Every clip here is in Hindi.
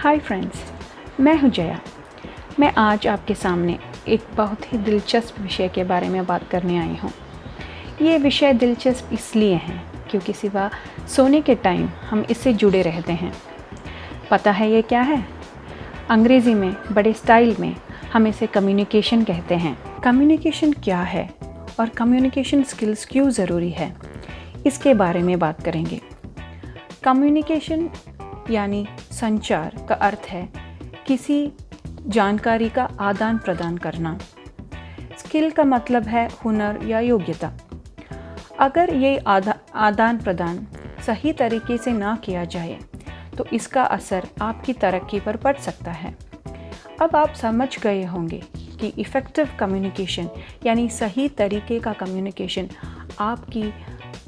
हाय फ्रेंड्स, मैं हूं जया। मैं आज आपके सामने एक बहुत ही दिलचस्प विषय के बारे में बात करने आई हूं। ये विषय दिलचस्प इसलिए है क्योंकि सिवा सोने के टाइम हम इससे जुड़े रहते हैं। पता है ये क्या है? अंग्रेज़ी में बड़े स्टाइल में हम इसे कम्युनिकेशन कहते हैं। कम्युनिकेशन क्या है और कम्युनिकेशन स्किल्स क्यों ज़रूरी है, इसके बारे में बात करेंगे। कम्युनिकेशन यानी संचार का अर्थ है किसी जानकारी का आदान प्रदान करना। स्किल का मतलब है हुनर या योग्यता। अगर ये आदान प्रदान सही तरीके से ना किया जाए तो इसका असर आपकी तरक्की पर पड़ सकता है। अब आप समझ गए होंगे कि इफ़ेक्टिव कम्युनिकेशन यानी सही तरीके का कम्युनिकेशन आपकी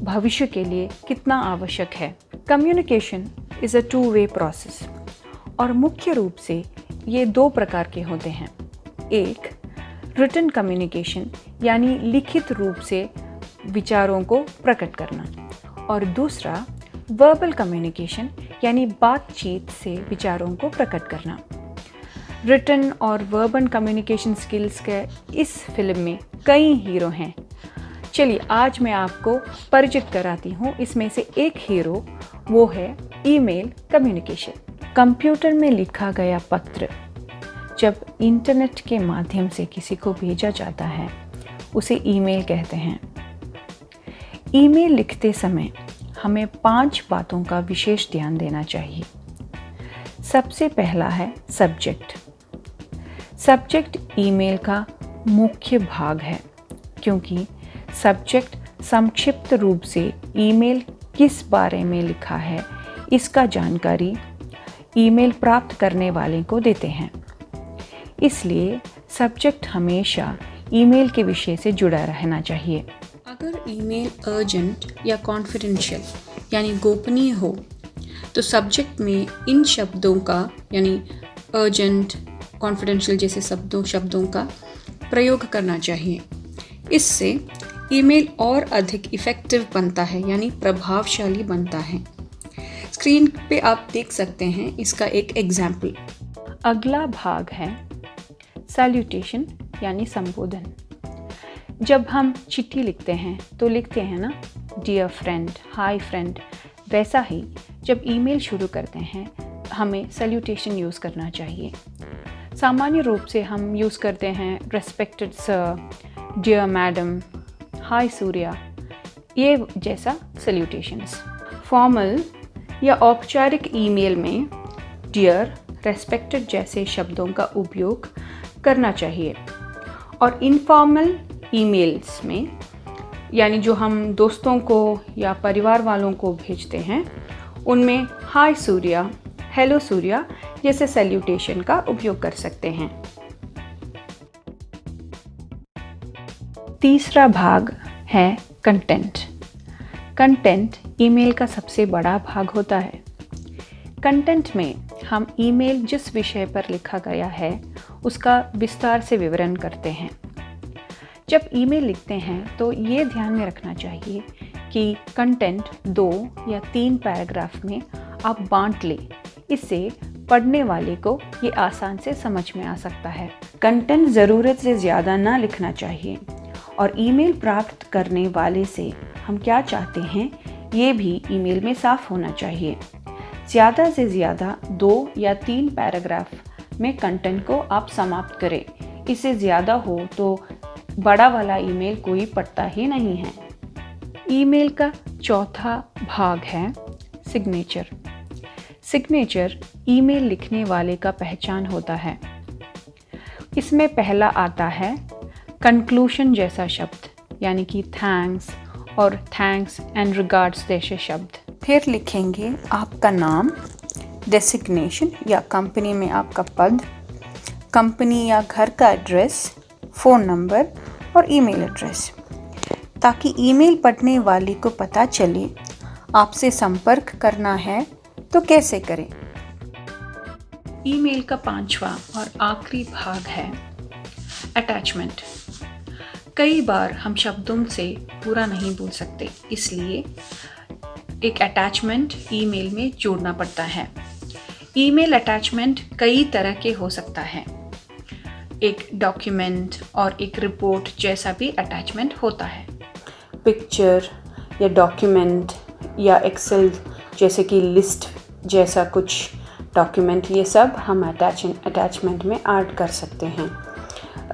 भविष्य के लिए कितना आवश्यक है। Communication is a two way process और मुख्य रूप से ये दो प्रकार के होते हैं। एक रिटन कम्युनिकेशन यानी लिखित रूप से विचारों को प्रकट करना और दूसरा वर्बल कम्युनिकेशन यानी बातचीत से विचारों को प्रकट करना। रिटन और वर्बल कम्युनिकेशन स्किल्स के इस फिल्म में कई हीरो हैं। चलिए आज मैं आपको परिचित कराती हूँ इसमें से एक हीरो, वो है ईमेल कम्युनिकेशन। कंप्यूटर में लिखा गया पत्र जब इंटरनेट के माध्यम से किसी को भेजा जाता है उसे ईमेल कहते हैं। ईमेल लिखते समय हमें 5 बातों का विशेष ध्यान देना चाहिए। सबसे पहला है सब्जेक्ट। सब्जेक्ट ईमेल का मुख्य भाग है क्योंकि सब्जेक्ट संक्षिप्त रूप से ईमेल किस बारे में लिखा है इसका जानकारी ईमेल प्राप्त करने वाले को देते हैं। इसलिए सब्जेक्ट हमेशा ईमेल के विषय से जुड़ा रहना चाहिए। अगर ईमेल अर्जेंट या कॉन्फिडेंशियल यानी गोपनीय हो तो सब्जेक्ट में इन शब्दों का यानी अर्जेंट, कॉन्फिडेंशियल जैसे शब्दों का प्रयोग करना चाहिए। इससे ईमेल और अधिक इफ़ेक्टिव बनता है यानी प्रभावशाली बनता है। स्क्रीन पे आप देख सकते हैं इसका एक एग्जाम्पल। अगला भाग है सैल्यूटेशन यानी संबोधन। जब हम चिट्ठी लिखते हैं तो लिखते हैं ना, डियर फ्रेंड, हाय फ्रेंड। वैसा ही जब ईमेल शुरू करते हैं हमें सैल्यूटेशन यूज़ करना चाहिए। सामान्य रूप से हम यूज़ करते हैं रेस्पेक्टेड सर, डियर मैडम, हाय सूर्या, ये जैसा सैल्यूटेशंस। फॉर्मल या औपचारिक ईमेल में डियर, रेस्पेक्टेड जैसे शब्दों का उपयोग करना चाहिए और इनफॉर्मल ईमेल्स में यानी जो हम दोस्तों को या परिवार वालों को भेजते हैं उनमें हाय सूर्या, हेलो सूर्या जैसे सैल्यूटेशन का उपयोग कर सकते हैं। तीसरा भाग है कंटेंट। कंटेंट ईमेल का सबसे बड़ा भाग होता है। कंटेंट में हम ईमेल जिस विषय पर लिखा गया है उसका विस्तार से विवरण करते हैं। जब ईमेल लिखते हैं तो ये ध्यान में रखना चाहिए कि कंटेंट 2 या 3 पैराग्राफ में आप बांट लें। इससे पढ़ने वाले को ये आसान से समझ में आ सकता है। कंटेंट ज़रूरत से ज़्यादा ना लिखना चाहिए और ईमेल प्राप्त करने वाले से हम क्या चाहते हैं ये भी ईमेल में साफ होना चाहिए। ज़्यादा से ज़्यादा 2 या 3 पैराग्राफ में कंटेंट को आप समाप्त करें। इससे ज़्यादा हो तो बड़ा वाला ईमेल कोई पढ़ता ही नहीं है। ईमेल का चौथा भाग है सिग्नेचर। सिग्नेचर ईमेल लिखने वाले का पहचान होता है। इसमें पहला आता है कंक्लूशन जैसा शब्द यानी कि थैंक्स और थैंक्स एंड रिगार्ड्स जैसे शब्द। फिर लिखेंगे आपका नाम, डेसिग्नेशन या कंपनी में आपका पद, कंपनी या घर का एड्रेस, फ़ोन नंबर और ईमेल एड्रेस, ताकि ईमेल पढ़ने वाले को पता चले आपसे संपर्क करना है तो कैसे करें। ईमेल का 5वां और आखिरी भाग है अटैचमेंट। कई बार हम शब्दों से पूरा नहीं बोल सकते, इसलिए एक अटैचमेंट ईमेल में जोड़ना पड़ता है। ईमेल अटैचमेंट कई तरह के हो सकता है। एक डॉक्यूमेंट और एक रिपोर्ट जैसा भी अटैचमेंट होता है। पिक्चर या डॉक्यूमेंट या एक्सेल जैसे कि लिस्ट जैसा कुछ डॉक्यूमेंट, ये सब हम अटैचमेंट में ऐड कर सकते हैं।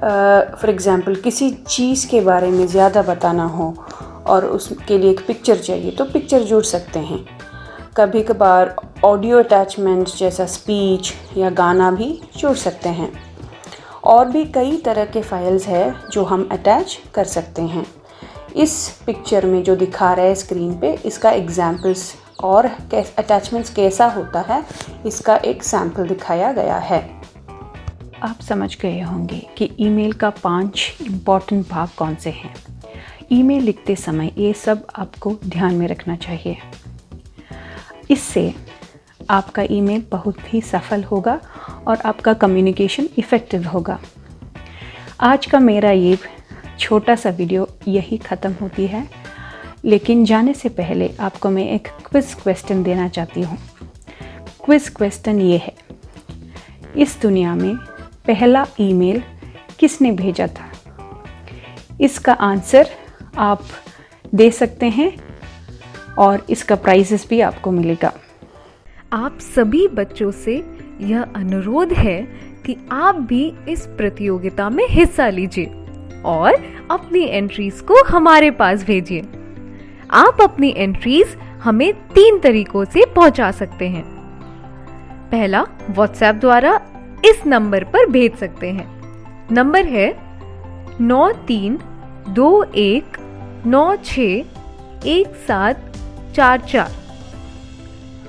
फॉर एग्ज़ाम्पल किसी चीज़ के बारे में ज़्यादा बताना हो और उसके लिए एक पिक्चर चाहिए तो पिक्चर जोड़ सकते हैं। कभी कभार ऑडियो अटैचमेंट जैसा स्पीच या गाना भी जोड़ सकते हैं। और भी कई तरह के फाइल्स हैं जो हम अटैच कर सकते हैं। इस पिक्चर में जो दिखा रहा है स्क्रीन पे, इसका एग्जाम्पल्स और अटैचमेंट्स कैसा होता है, इसका एक सैम्पल दिखाया गया है। आप समझ गए होंगे कि ईमेल का 5 इम्पॉर्टेंट भाग कौन से हैं। ईमेल लिखते समय ये सब आपको ध्यान में रखना चाहिए। इससे आपका ईमेल बहुत ही सफल होगा और आपका कम्युनिकेशन इफ़ेक्टिव होगा। आज का मेरा ये छोटा सा वीडियो यही ख़त्म होती है, लेकिन जाने से पहले आपको मैं एक क्विज़ क्वेश्चन देना चाहती हूँ। क्विज़ क्वेश्चन ये है, इस दुनिया में पहला ईमेल किसने भेजा था? इसका आंसर आप दे सकते हैं और इसका प्राइजेस भी आपको मिलेगा। आप सभी बच्चों से यह अनुरोध है कि आप भी इस प्रतियोगिता में हिस्सा लीजिए और अपनी एंट्रीज को हमारे पास भेजिए। आप अपनी एंट्रीज हमें 3 तरीकों से पहुंचा सकते हैं। पहला, व्हाट्सएप द्वारा इस नंबर पर भेज सकते हैं। नंबर है 9321961744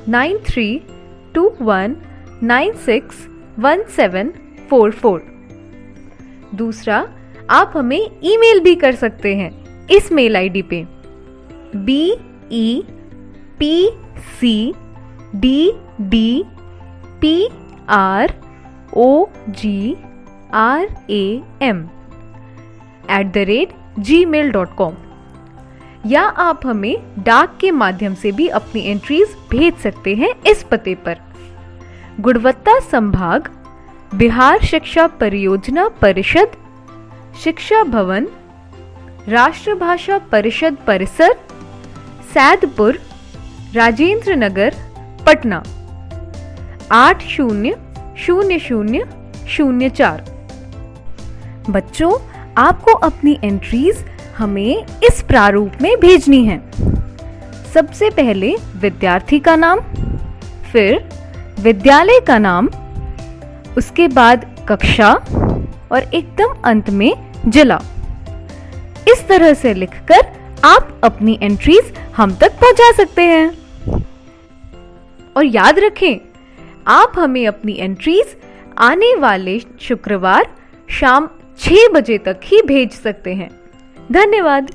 9321961744। दूसरा, आप हमें ईमेल भी कर सकते हैं इस मेल आईडी पे BEPCDPROGRAM@gmail.com, या आप हमें डाक के माध्यम से भी अपनी एंट्रीज भेज सकते हैं इस पते पर। गुणवत्ता संभाग, बिहार शिक्षा परियोजना परिषद, शिक्षा भवन, राष्ट्रभाषा परिषद परिसर, सैदपुर, राजेंद्र नगर, पटना 800004। बच्चों, आपको अपनी एंट्रीज हमें इस प्रारूप में भेजनी है। सबसे पहले विद्यार्थी का नाम, फिर विद्यालय का नाम, उसके बाद कक्षा और एकदम अंत में जिला। इस तरह से लिखकर आप अपनी एंट्रीज हम तक पहुंचा सकते हैं। और याद रखें, आप हमें अपनी एंट्रीज आने वाले शुक्रवार शाम 6 बजे तक ही भेज सकते हैं। धन्यवाद।